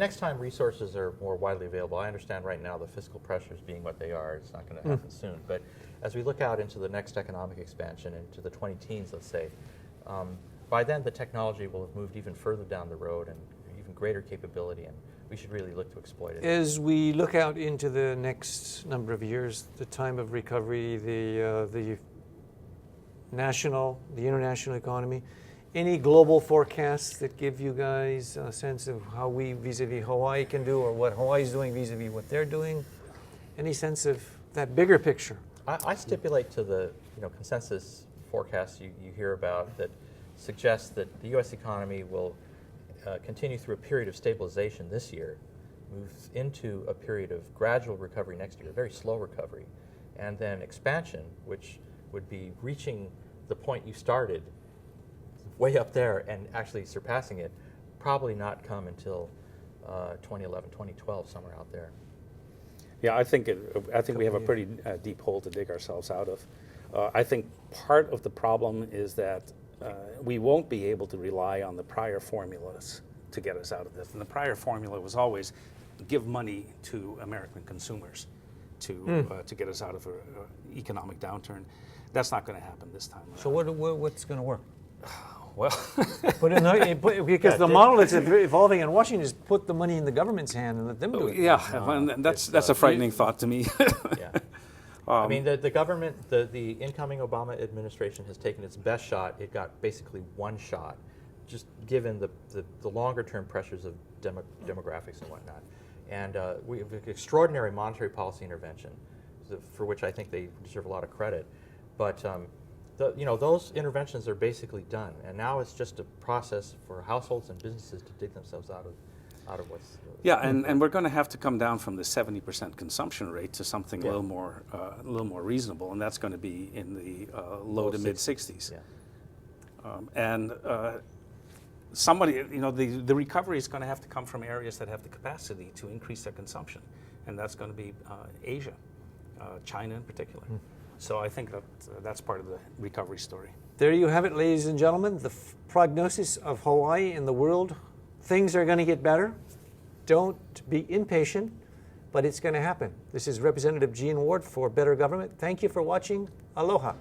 next time resources are more widely available, I understand right now the fiscal pressures being what they are, it's not going to happen soon. But as we look out into the next economic expansion, into the 20-teens, let's say, by then the technology will have moved even further down the road and even greater capability, and we should really look to exploit it. As we look out into the next number of years, the time of recovery, the international economy, any global forecasts that give you guys a sense of how we vis-a-vis Hawaii can do, or what Hawaii's doing vis-a-vis what they're doing? Any sense of that bigger picture? I stipulate to the consensus forecasts you hear about that suggests that the U.S. economy will continue through a period of stabilization this year, move into a period of gradual recovery next year, a very slow recovery, and then expansion, which would be reaching the point you started way up there and actually surpassing it, probably not come until 2011, 2012, somewhere out there. Yeah, I think we have a pretty deep hole to dig ourselves out of. I think part of the problem is that we won't be able to rely on the prior formulas to get us out of this. And the prior formula was always give money to American consumers to get us out of an economic downturn. That's not going to happen this time around. So what's going to work? Well, because the model that's evolving in Washington is put the money in the government's hand and let them do it. Yeah, that's a frightening thought to me. Yeah. I mean, the government, the incoming Obama administration has taken its best shot. It got basically one shot, just given the longer-term pressures of demographics and whatnot. And we have extraordinary monetary policy intervention, for which I think they deserve a lot of credit. But those interventions are basically done, and now it's just a process for households and businesses to dig themselves out of what's. Yeah, and we're going to have to come down from the 70% consumption rate to something a little more reasonable, and that's going to be in the low to mid 60s. Yeah. Somebody, the recovery is going to have to come from areas that have the capacity to increase their consumption, and that's going to be Asia, China in particular. So I think that's part of the recovery story. There you have it, ladies and gentlemen, the prognosis of Hawaii and the world. Things are going to get better. Don't be impatient, but it's going to happen. This is Representative Gene Ward for Better Government. Thank you for watching. Aloha.